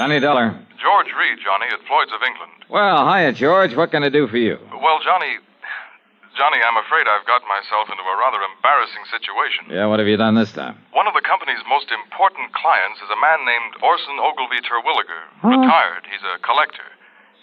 Johnny Dollar. George Reed, Johnny, at Floyd's of England. Well, hiya, George. What can I do for you? Well, Johnny, I'm afraid I've got myself into a rather embarrassing situation. Yeah, what have you done this time? One of the company's most important clients is a man named Orson Ogilvy Terwilliger. Retired. He's a collector.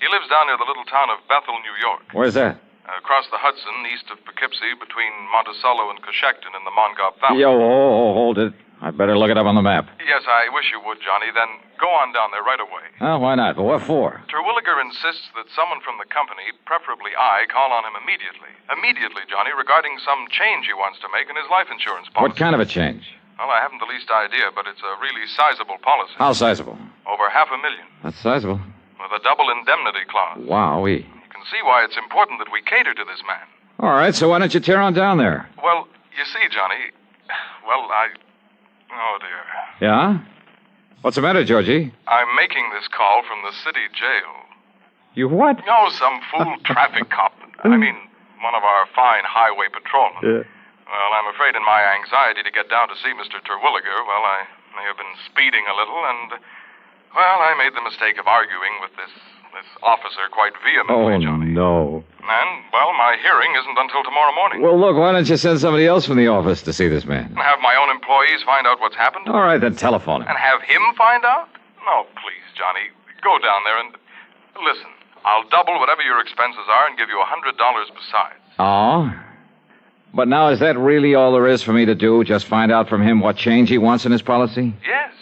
He lives down near the little town of Bethel, New York. Where's that? Across the Hudson, east of Poughkeepsie, between Monticello and Coshecton in the Mongauk Valley. Yo, hold it. I'd better look it up on the map. Yes, I wish you would, Johnny. Then go on down there right away. Oh, why not? But what for? Terwilliger insists that someone from the company, preferably I, call on him immediately. Immediately, Johnny, regarding some change he wants to make in his life insurance policy. What kind of a change? Well, I haven't the least idea, but it's a really sizable policy. How sizable? Over $500,000. That's sizable. With a double indemnity clause. Wowee. You can see why it's important that we cater to this man. All right, so why don't you tear on down there? Well, you see, Johnny, oh, dear. Yeah? What's the matter, Georgie? I'm making this call from the city jail. You what? No, some fool traffic cop. I mean, one of our fine highway patrolmen. Well, I'm afraid in my anxiety to get down to see Mr. Terwilliger, I may have been speeding a little, and, I made the mistake of arguing with this officer quite vehemently, Johnny. No. And, my hearing isn't until tomorrow morning. Well, look, why don't you send somebody else from the office to see this man? And have my own employees find out what's happened? All right, then telephone him. And have him find out? No, please, Johnny. Go down there and... Listen, I'll double whatever your expenses are and give you $100 besides. Oh? But now, is that really all there is for me to do? Just find out from him what change he wants in his policy? Yes.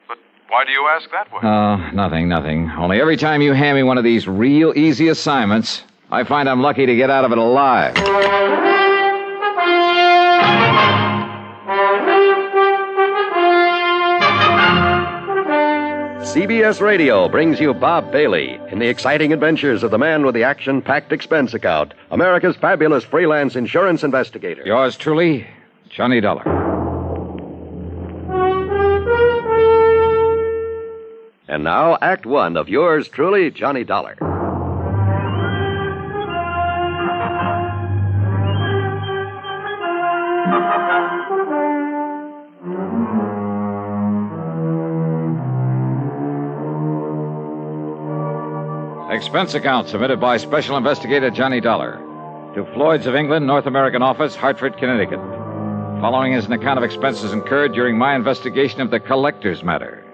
But why do you ask that way? Oh, nothing. Only every time you hand me one of these real easy assignments, I find I'm lucky to get out of it alive. CBS Radio brings you Bob Bailey in the exciting adventures of the man with the action-packed expense account, America's fabulous freelance insurance investigator. Yours truly, Johnny Dollar. And now, Act One of yours truly, Johnny Dollar. Expense account submitted by Special Investigator Johnny Dollar to Floyd's of England, North American Office, Hartford, Connecticut. Following is an account of expenses incurred during my investigation of the collector's matter.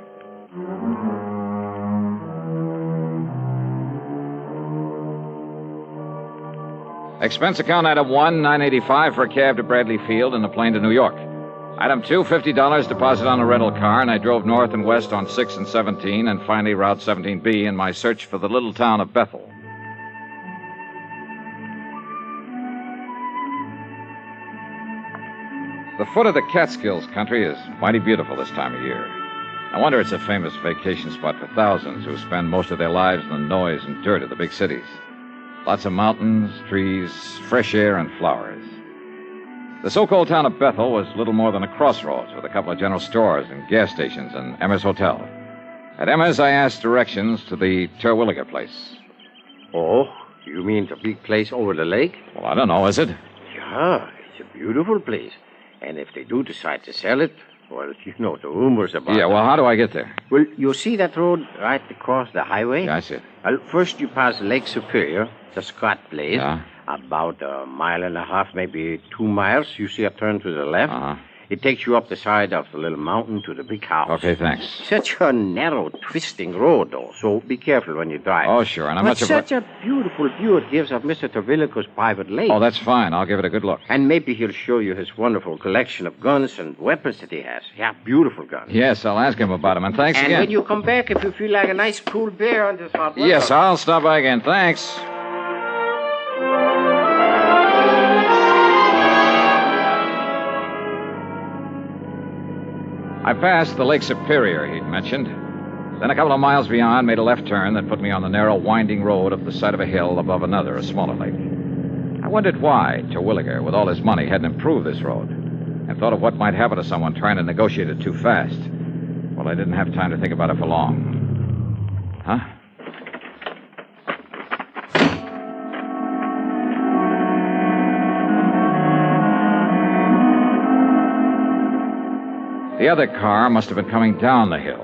Expense account item 1, $985 for a cab to Bradley Field and a plane to New York. Item 2, $50 deposit on a rental car, and I drove north and west on 6 and 17 and finally Route 17B in my search for the little town of Bethel. The foot of the Catskills country is mighty beautiful this time of year. No wonder it's a famous vacation spot for thousands who spend most of their lives in the noise and dirt of the big cities. Lots of mountains, trees, fresh air, and flowers. The so-called town of Bethel was little more than a crossroads with a couple of general stores and gas stations and Emma's Hotel. At Emma's, I asked directions to the Terwilliger place. Oh, you mean the big place over the lake? Well, I don't know, is it? Yeah, it's a beautiful place. And if they do decide to sell it, well, you know the rumors about it. Yeah, well, how do I get there? Well, you see that road right across the highway? Yeah, I see it. Well, first you pass Lake Superior, the Scott place. Yeah. About a mile and a half, maybe 2 miles. You see a turn to the left. Uh-huh. It takes you up the side of the little mountain to the big house. Okay, thanks. Such a narrow, twisting road, though, so be careful when you drive. Oh, sure, and I'm not such a beautiful view it gives of Mr. Terwilliger's private lake. Oh, that's fine. I'll give it a good look. And maybe he'll show you his wonderful collection of guns and weapons that he has. Yeah, beautiful guns. Yes, I'll ask him about him, and thanks and again. when you come back, if you feel like a nice cool beer on this hot weather. Yes, I'll stop by again. Thanks. I passed the Lake Superior he'd mentioned. Then a couple of miles beyond, made a left turn that put me on the narrow, winding road up the side of a hill above another, a smaller lake. I wondered why Terwilliger, with all his money, hadn't improved this road, and thought of what might happen to someone trying to negotiate it too fast. Well, I didn't have time to think about it for long. Huh? The other car must have been coming down the hill.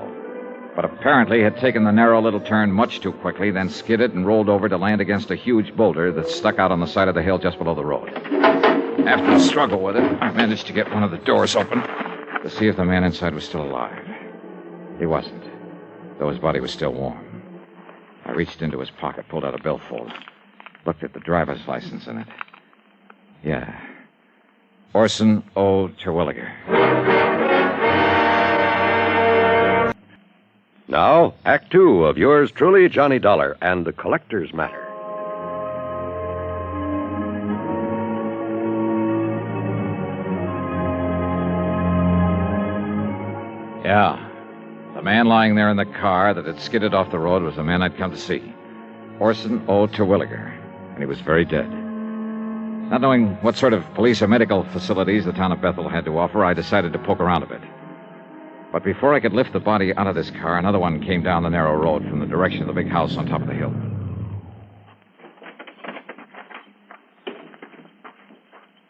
but apparently had taken the narrow little turn much too quickly, then skidded and rolled over to land against a huge boulder that stuck out on the side of the hill just below the road. After a struggle with it, I managed to get one of the doors open to see if the man inside was still alive. He wasn't, though his body was still warm. I reached into his pocket, pulled out a billfold, looked at the driver's license in it. Yeah. Orson O. Terwilliger. Now, Act Two of yours truly, Johnny Dollar, and the Collector's Matter. Yeah. The man lying there in the car that had skidded off the road was the man I'd come to see. Orson O. Terwilliger. And he was very dead. Not knowing what sort of police or medical facilities the town of Bethel had to offer, I decided to poke around a bit. But before I could lift the body out of this car, another one came down the narrow road from the direction of the big house on top of the hill.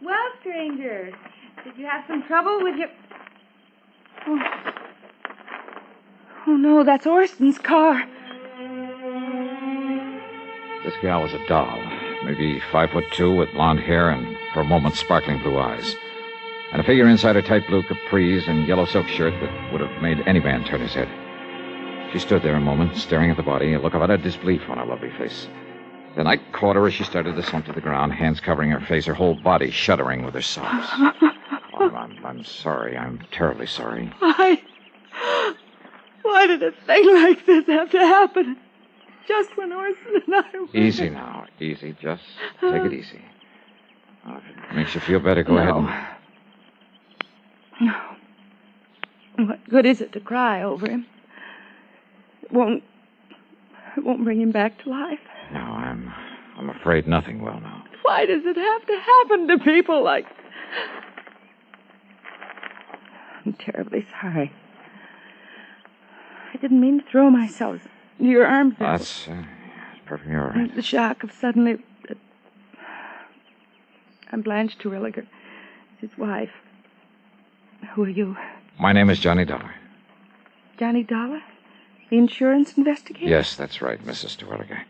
Well, stranger, did you have some trouble with your... Oh, no, that's Orson's car. This gal was a doll, maybe 5'2", with blonde hair and, for a moment, sparkling blue eyes. And a figure inside her tight blue capris and yellow silk shirt that would have made any man turn his head. She stood there a moment, staring at the body, a look of utter disbelief on her lovely face. Then I caught her as she started to slump to the ground, hands covering her face, her whole body shuddering with her sobs. I'm sorry. I'm terribly sorry. Why did a thing like this have to happen? Just when Orson and I were... Easy now. Easy. Just take it easy. If it makes you feel better, go ahead and... No. What good is it to cry over him? It won't bring him back to life. No, I'm afraid nothing will now. Why does it have to happen to people like... I'm terribly sorry. I didn't mean to throw myself into your arms. That's perfectly all right. The shock of suddenly... I'm Blanche Terwilliger, his wife. Who are you? My name is Johnny Dollar. Johnny Dollar? The insurance investigator? Yes, that's right, Mrs. Terwilliger.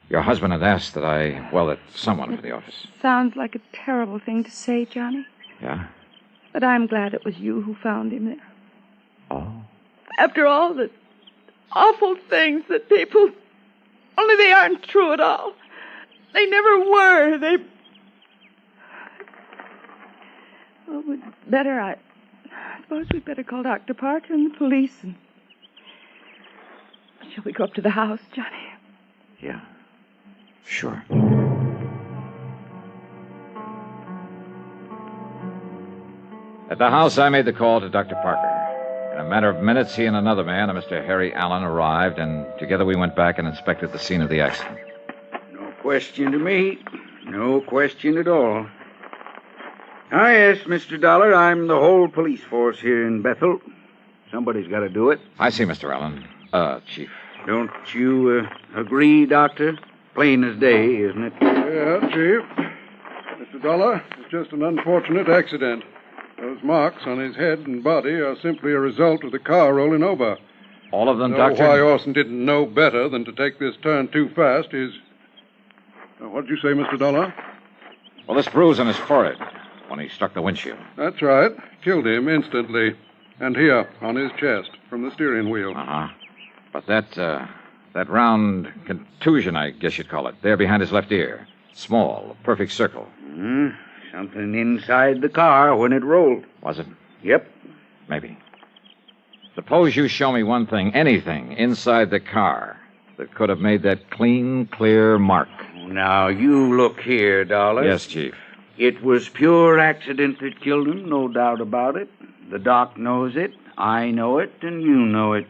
Your husband had asked that someone for the office. Sounds like a terrible thing to say, Johnny. Yeah? But I'm glad it was you who found him there. Oh? After all the awful things that people... Only they aren't true at all. They never were. Well, I suppose we'd better call Dr. Parker and the police and... Shall we go up to the house, Johnny? Yeah. Sure. At the house, I made the call to Dr. Parker. In a matter of minutes, he and another man, a Mr. Harry Allen, arrived, and together we went back and inspected the scene of the accident. No question to me. No question at all. Yes, Mr. Dollar, I'm the whole police force here in Bethel. Somebody's got to do it. I see, Mr. Allen. Chief. Don't you agree, Doctor? Plain as day, isn't it? Yeah, Chief. Mr. Dollar, it's just an unfortunate accident. Those marks on his head and body are simply a result of the car rolling over. All of them, Doctor? Why Orson didn't know better than to take this turn too fast is... What did you say, Mr. Dollar? Well, this bruise on his forehead when he struck the windshield. That's right. Killed him instantly. And here, on his chest, from the steering wheel. Uh-huh. But that round contusion, I guess you'd call it, there behind his left ear. Small, a perfect circle. Something inside the car when it rolled. Was it? Yep. Maybe. Suppose you show me one thing, anything, inside the car that could have made that clean, clear mark. Now, you look here, Dollar. Yes, Chief. It was pure accident that killed him, no doubt about it. The doc knows it, I know it, and you know it.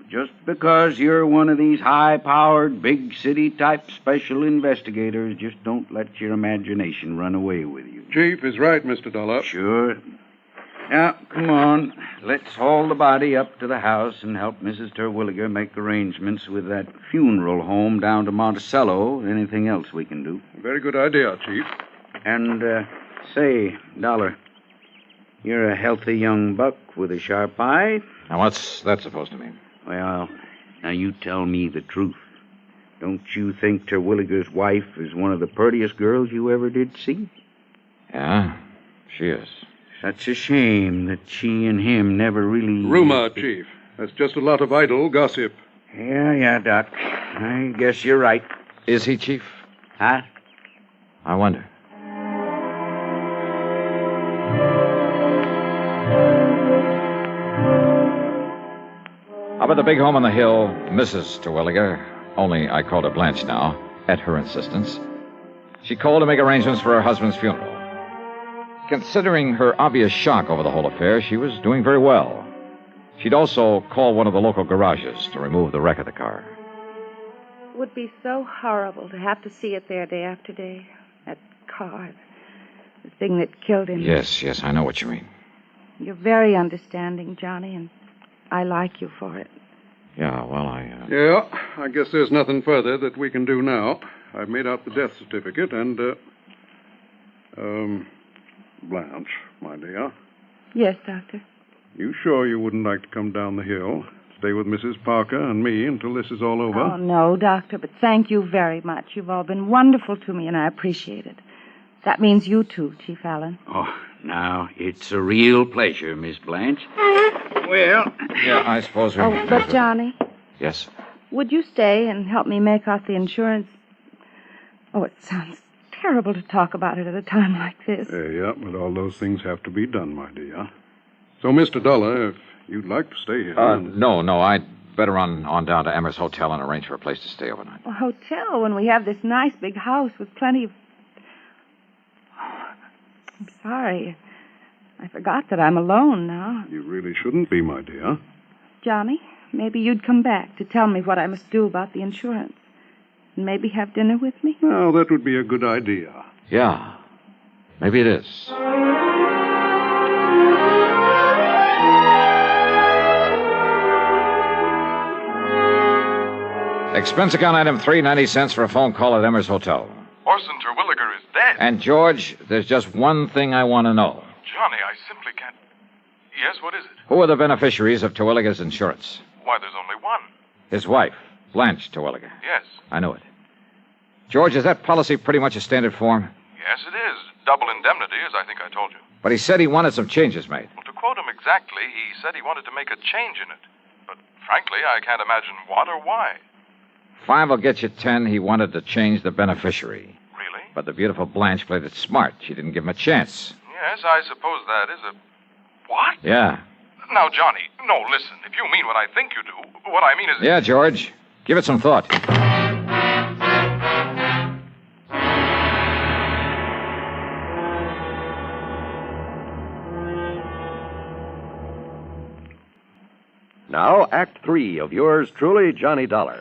Just because you're one of these high-powered, big city-type special investigators, just don't let your imagination run away with you. Chief is right, Mr. Dollar. Sure. Now, come on. Let's haul the body up to the house and help Mrs. Terwilliger make arrangements with that funeral home down to Monticello. Anything else we can do. Very good idea, Chief. And, say, Dollar, you're a healthy young buck with a sharp eye. Now, what's that supposed to mean? Well, now you tell me the truth. Don't you think Terwilliger's wife is one of the prettiest girls you ever did see? Yeah, she is. Such a shame that she and him never really... Rumor, Chief. That's just a lot of idle gossip. Yeah, Doc. I guess you're right. Is he, Chief? Huh? I wonder. Up at the big home on the hill, Mrs. Terwilliger, only I called her Blanche now, at her insistence, she called to make arrangements for her husband's funeral. Considering her obvious shock over the whole affair, she was doing very well. She'd also called one of the local garages to remove the wreck of the car. It would be so horrible to have to see it there day after day. That car, the thing that killed him. Yes, I know what you mean. You're very understanding, Johnny, and I like you for it. Yeah, well, Yeah, I guess there's nothing further that we can do now. I've made out the death certificate and, Blanche, my dear. Yes, Doctor. You sure you wouldn't like to come down the hill, stay with Mrs. Parker and me until this is all over? Oh, no, Doctor, but thank you very much. You've all been wonderful to me, and I appreciate it. That means you too, Chief Allen. Oh, now, it's a real pleasure, Miss Blanche. Well... Yeah, I suppose we... Oh, but Johnny, Yes? would you stay and help me make out the insurance? Oh, it sounds terrible to talk about it at a time like this. Yeah, but all those things have to be done, my dear. So, Mr. Dollar, if you'd like to stay here... No, I'd better run on down to Emmer's Hotel and arrange for a place to stay overnight. A hotel when we have this nice big house with plenty of... I'm sorry. I forgot that I'm alone now. You really shouldn't be, my dear. Johnny, maybe you'd come back to tell me what I must do about the insurance. And maybe have dinner with me? Now, that would be a good idea. Yeah, maybe it is. Expense account item 3, 90 cents for a phone call at Emmer's Hotel. Orson Terwilliger is dead. And, George, there's just one thing I want to know. Johnny, I simply can't... Yes, what is it? Who are the beneficiaries of Terwilliger's insurance? Why, there's only one. His wife, Blanche Terwilliger. Yes. I knew it. George, is that policy pretty much a standard form? Yes, it is. Double indemnity, as I think I told you. But he said he wanted some changes made. Well, to quote him exactly, he said he wanted to make a change in it. But frankly, I can't imagine what or why. 5 will get you 10. He wanted to change the beneficiary. Really? But the beautiful Blanche played it smart. She didn't give him a chance. Yes, I suppose that is a... What? Yeah. Now, Johnny, no, listen. If you mean what I think you do, what I mean is... Yeah, George. Give it some thought. Now, Act 3 of yours truly, Johnny Dollar.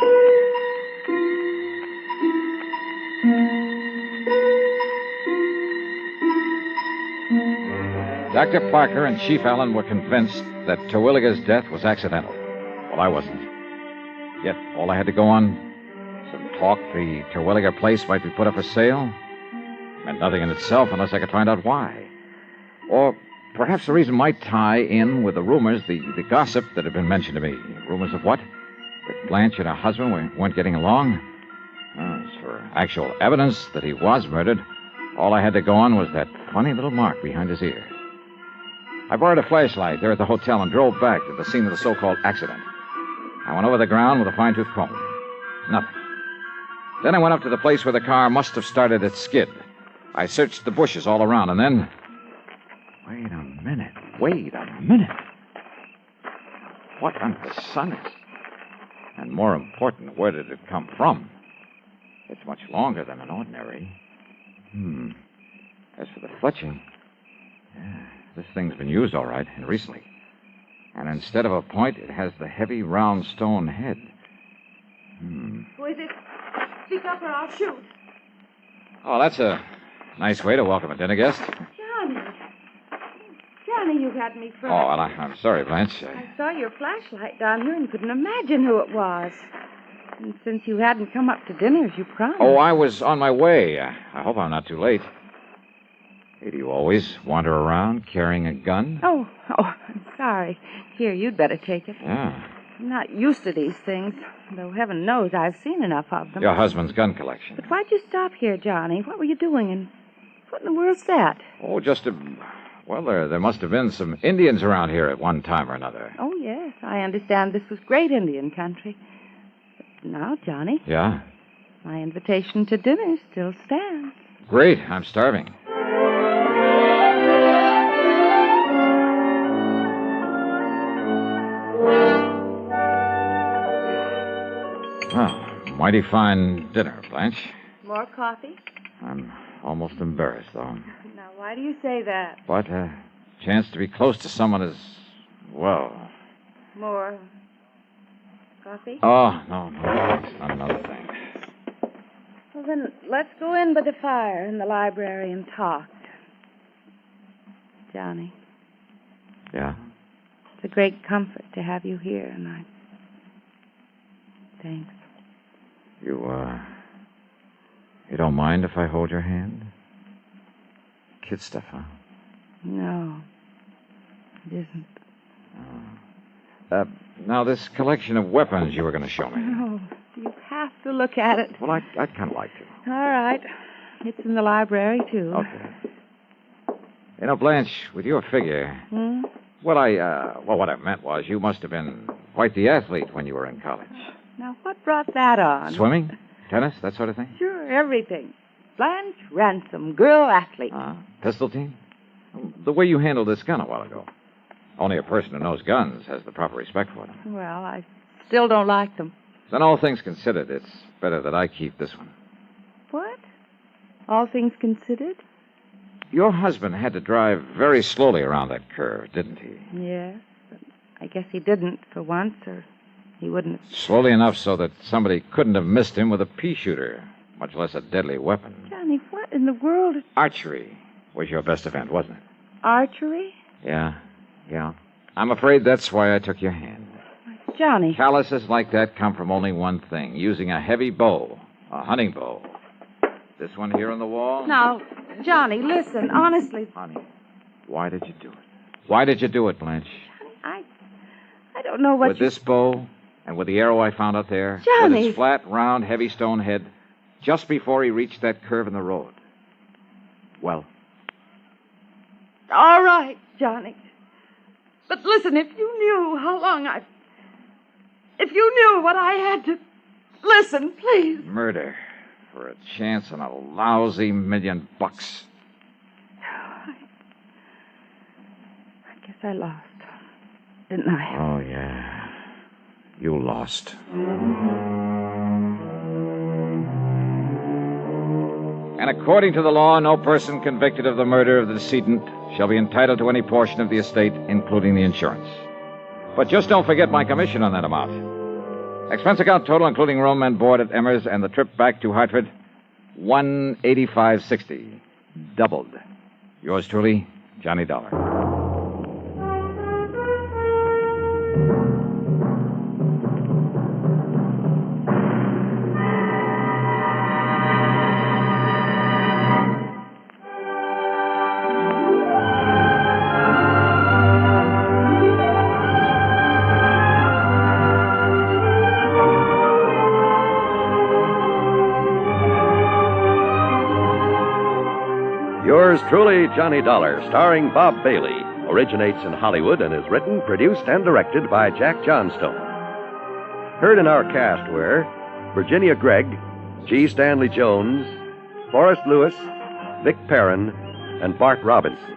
Dr. Parker and Chief Allen were convinced that Terwilliger's death was accidental. Well, I wasn't. Yet, all I had to go on, some talk the Terwilliger place might be put up for sale, meant nothing in itself unless I could find out why. Or perhaps the reason might tie in with the rumors, the gossip that had been mentioned to me. Rumors of what? That Blanche and her husband weren't getting along? As for actual evidence that he was murdered, all I had to go on was that funny little mark behind his ear. I borrowed a flashlight there at the hotel and drove back to the scene of the so-called accident. I went over the ground with a fine-tooth comb. Nothing. Then I went up to the place where the car must have started its skid. I searched the bushes all around, and then... Wait a minute. What under the sun is... And more important, where did it come from? It's much longer than an ordinary. As for the fletching... Yeah, this thing's been used all right, and recently. And instead of a point, it has the heavy, round stone head. Who is it? Speak up or I'll shoot. Oh, that's a nice way to welcome a dinner guest. Johnny, you had me frightened. Oh, well, I'm sorry, Blanche. I saw your flashlight down here and couldn't imagine who it was. And since you hadn't come up to dinner as you promised... Oh, I was on my way. I hope I'm not too late. Hey, do you always wander around carrying a gun? Oh, I'm sorry. Here, you'd better take it. Yeah. I'm not used to these things, though heaven knows I've seen enough of them. Your husband's gun collection. But why'd you stop here, Johnny? What were you doing, and what in the world's that? Oh, just a... Well, there must have been some Indians around here at one time or another. Oh, yes. I understand this was great Indian country. But now, Johnny. Yeah? My invitation to dinner still stands. Great. I'm starving. Well, mighty fine dinner, Blanche. More coffee? I'm almost embarrassed, though. Now, why do you say that? But a chance to be close to someone is, well... More coffee? Oh, no, thanks. Not another thing. Well, then, let's go in by the fire in the library and talk. Johnny. Yeah? It's a great comfort to have you here, and Thanks. You don't mind if I hold your hand? Kid stuff, huh? No, it isn't. Now, this collection of weapons you were going to show me. No, you have to look at it. Well, I'd kind of like to. All right. It's in the library, too. Okay. You know, Blanche, with your figure... Hmm? Well, what I meant was you must have been quite the athlete when you were in college. Now, what brought that on? Swimming? Tennis? That sort of thing? Sure, everything. Blanche Ransom, girl athlete. Pistol team? The way you handled this gun a while ago. Only a person who knows guns has the proper respect for them. Well, I still don't like them. Then all things considered, it's better that I keep this one. What? All things considered? Your husband had to drive very slowly around that curve, didn't he? Yes, but I guess he didn't for once, or he wouldn't have... Slowly enough so that somebody couldn't have missed him with a pea shooter, much less a deadly weapon. Johnny, what in the world... Archery was your best event, wasn't it? Archery? Yeah. I'm afraid that's why I took your hand. Johnny. Calluses like that come from only one thing, using a heavy bow, a hunting bow. This one here on the wall? Now, Johnny, listen, honestly... Honey, why did you do it? Why did you do it, Blanche? Johnny, I don't know what With this bow and with the arrow I found out there... Johnny! With its flat, round, heavy stone head, just before he reached that curve in the road. Well? All right, Johnny. But listen, if you knew how long I've... If you knew what I had to... Listen, please. Murder. For a chance on a lousy $1 million. I guess I lost, didn't I? Oh, yeah. You lost. And according to the law, no person convicted of the murder of the decedent shall be entitled to any portion of the estate, including the insurance. But just don't forget my commission on that amount. Expense account total, including room and board at Emmer's and the trip back to Hartford, $185.60. Doubled. Yours truly, Johnny Dollar. Yours truly, Johnny Dollar, starring Bob Bailey, originates in Hollywood and is written, produced, and directed by Jack Johnstone. Heard in our cast were Virginia Gregg, G. Stanley Jones, Forrest Lewis, Vic Perrin, and Bart Robinson.